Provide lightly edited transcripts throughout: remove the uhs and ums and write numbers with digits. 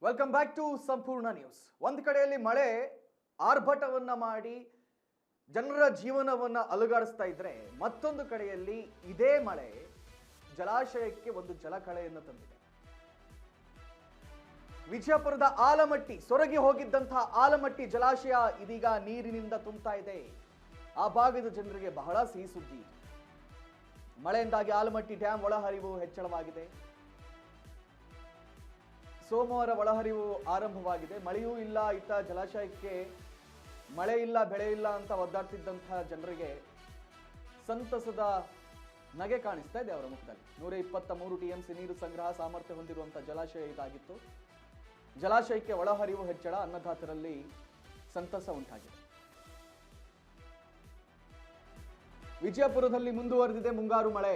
Welcome back to ಸಂಪೂರ್ಣ news. ಒಂದು ಕಡೆಯಲ್ಲಿ ಮಳೆ ಆರ್ಭಟವನ್ನ ಮಾಡಿ ಜನರ ಜೀವನವನ್ನ ಅಲುಗಾಡಿಸ್ತಾ ಇದ್ರೆ, ಮತ್ತೊಂದು ಕಡೆಯಲ್ಲಿ ಇದೇ ಮಳೆ ಜಲಾಶಯಕ್ಕೆ ಒಂದು ಜಲಕಳೆಯನ್ನು ತಂದಿದೆ. ವಿಜಯಪುರದ ಆಲಮಟ್ಟಿ, ಸೊರಗಿ ಹೋಗಿದ್ದಂತಹ ಆಲಮಟ್ಟಿ ಜಲಾಶಯ ಇದೀಗ ನೀರಿನಿಂದ ತುಂಬುತ್ತಾ ಇದೆ. ಆ ಭಾಗದ ಜನರಿಗೆ ಬಹಳ ಸಿಹಿ ಸುದ್ದಿ. ಮಳೆಯಿಂದಾಗಿ ಆಲಮಟ್ಟಿ ಡ್ಯಾಂ ಒಳಹರಿವು ಹೆಚ್ಚಳವಾಗಿದೆ. ಸೋಮವಾರ ಒಳಹರಿವು ಆರಂಭವಾಗಿದೆ. ಮಳೆಯೂ ಇಲ್ಲ, ಇತ್ತ ಜಲಾಶಯಕ್ಕೆ ಮಳೆ ಇಲ್ಲ, ಬೆಳೆ ಇಲ್ಲ ಅಂತ ಒದ್ದಾಡ್ತಿದ್ದಂತಹ ಜನರಿಗೆ ಸಂತಸದ ನಗೆ ಕಾಣಿಸ್ತಾ ಇದೆ ಅವರ ಮುಖದಲ್ಲಿ. 123 TMC ನೀರು ಸಂಗ್ರಹ ಸಾಮರ್ಥ್ಯ ಹೊಂದಿರುವಂತಹ ಜಲಾಶಯ ಇದಾಗಿತ್ತು. ಜಲಾಶಯಕ್ಕೆ ಒಳಹರಿವು ಹೆಚ್ಚಳ, ಅನ್ನದಾತರಲ್ಲಿ ಸಂತಸ ಉಂಟಾಗಿದೆ. ವಿಜಯಪುರದಲ್ಲಿ ಮುಂದುವರೆದಿದೆ ಮುಂಗಾರು ಮಳೆ.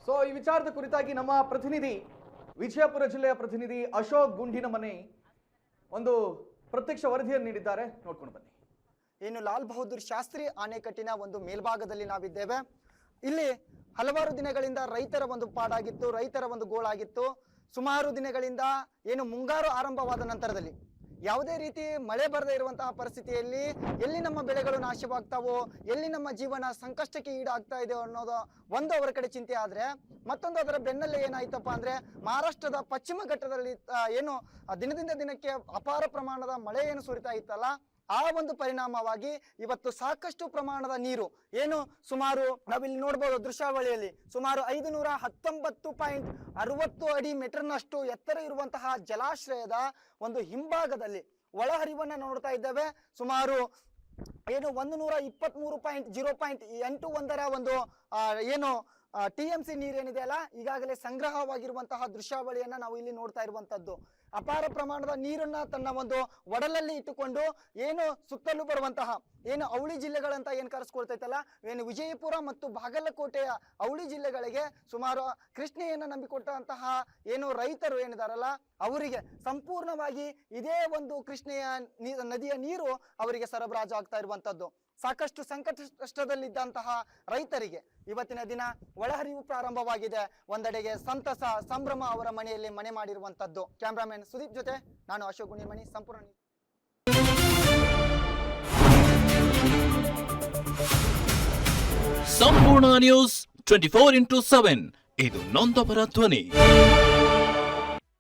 ಸೊ ಈ ವಿಚಾರದ ಕುರಿತಾಗಿ ನಮ್ಮ ಪ್ರತಿನಿಧಿ, ವಿಜಯಪುರ ಜಿಲ್ಲೆಯ ಪ್ರತಿನಿಧಿ ಅಶೋಕ್ ಗುಂಡಿನಮನೆ ಒಂದು ಪ್ರತ್ಯಕ್ಷ ವರದಿಯನ್ನು ನೀಡಿದ್ದಾರೆ. ನೋಡ್ಕೊಂಡು ಬನ್ನಿ. ಏನು ಲಾಲ್ ಬಹದ್ದೂರ್ ಶಾಸ್ತ್ರಿ ಅಣೆಕಟ್ಟಿನ ಒಂದು ಮೇಲ್ಭಾಗದಲ್ಲಿ ನಾವಿದ್ದೇವೆ. ಇಲ್ಲಿ ಹಲವಾರು ದಿನಗಳಿಂದ ರೈತರ ಒಂದು ಪಾಡಾಗಿತ್ತು, ರೈತರ ಒಂದು ಗೋಳಾಗಿತ್ತು. ಸುಮಾರು ದಿನಗಳಿಂದ ಏನು ಮುಂಗಾರು ಆರಂಭವಾದ ನಂತರದಲ್ಲಿ ಯಾವುದೇ ರೀತಿ ಮಳೆ ಬರದೇ ಇರುವಂತಹ ಪರಿಸ್ಥಿತಿಯಲ್ಲಿ ಎಲ್ಲಿ ನಮ್ಮ ಬೆಳೆಗಳು ನಾಶವಾಗ್ತಾವೋ, ಎಲ್ಲಿ ನಮ್ಮ ಜೀವನ ಸಂಕಷ್ಟಕ್ಕೆ ಈಡಾಗ್ತಾ ಇದೆ ಅನ್ನೋದು ಒಂದು ಅವರ ಕಡೆ ಚಿಂತೆ ಆದ್ರೆ, ಮತ್ತೊಂದು ಅದರ ಬೆನ್ನಲ್ಲೇ ಏನಾಯ್ತಪ್ಪ ಅಂದ್ರೆ ಮಹಾರಾಷ್ಟ್ರದ ಪಶ್ಚಿಮ ಘಟ್ಟದಲ್ಲಿ ಏನು ದಿನದಿಂದ ದಿನಕ್ಕೆ ಅಪಾರ ಪ್ರಮಾಣದ ಮಳೆ ಏನು ಸುರಿತಾ ಇತ್ತಲ್ಲ, ಆ ಒಂದು ಪರಿಣಾಮವಾಗಿ ಇವತ್ತು ಸಾಕಷ್ಟು ಪ್ರಮಾಣದ ನೀರು ಏನು ಸುಮಾರು ನಾವಿಲ್ಲಿ ನೋಡ್ಬೋದು ದೃಶ್ಯಾವಳಿಯಲ್ಲಿ ಸುಮಾರು 519.60 ಅಡಿ ಮೀಟರ್ನಷ್ಟು ಎತ್ತರ ಇರುವಂತಹ ಜಲಾಶಯದ ಒಂದು ಹಿಂಭಾಗದಲ್ಲಿ ಒಳಹರಿವನ್ನ ನೋಡ್ತಾ ಇದ್ದೇವೆ. ಸುಮಾರು ಏನು 123.0.81 ಒಂದು ಏನು TMC ನೀರೇನಿದೆ ಅಲ್ಲ, ಈಗಾಗಲೇ ಸಂಗ್ರಹವಾಗಿರುವಂತಹ ದೃಶ್ಯಾವಳಿಯನ್ನ ನಾವು ಇಲ್ಲಿ ನೋಡ್ತಾ ಇರುವಂತದ್ದು. ಅಪಾರ ಪ್ರಮಾಣದ ನೀರನ್ನ ತನ್ನ ಒಂದು ಒಡಲಲ್ಲಿ ಇಟ್ಟುಕೊಂಡು ಏನು ಸುತ್ತಲೂ ಬರುವಂತಹ ಏನು ಅವಳಿ ಜಿಲ್ಲೆಗಳಂತ ಏನು ಕರೆಸ್ಕೊಳ್ತೈತಲ್ಲ, ಏನು ವಿಜಯಪುರ ಮತ್ತು ಬಾಗಲಕೋಟೆಯ ಅವಳಿ ಜಿಲ್ಲೆಗಳಿಗೆ ಸುಮಾರು ಕೃಷ್ಣೆಯನ್ನು ನಂಬಿಕೊಟ್ಟಂತಹ ಏನು ರೈತರು ಏನಿದಾರಲ್ಲ, ಅವರಿಗೆ ಸಂಪೂರ್ಣವಾಗಿ ಇದೇ ಒಂದು ಕೃಷ್ಣೆಯ ನದಿಯ ನೀರು ಅವರಿಗೆ ಸರಬರಾಜು ಆಗ್ತಾ ಇರುವಂತದ್ದು. ಸಾಕಷ್ಟು ಸಂಕಷ್ಟದಲ್ಲಿದ್ದಂತಹ ರೈತರಿಗೆ ಇವತ್ತಿನ ದಿನ ಒಳಹರಿವು ಪ್ರಾರಂಭವಾಗಿದೆ. ಒಂದೆಡೆಗೆ ಸಂತಸ, ಸಂಭ್ರಮ ಅವರ ಮನೆಯಲ್ಲಿ ಮನೆ ಮಾಡಿರುವಂತದ್ದು. ಕ್ಯಾಮ್ರಾಮನ್ ಸುದೀಪ್ ಜೊತೆ ನಾನು ಅಶೋಕ್ ಗುಣಿಮನಿ, ಸಂಪೂರ್ಣ ನ್ಯೂಸ್ 24x7. ಇದು ನೊಂದವರ ಧ್ವನಿ.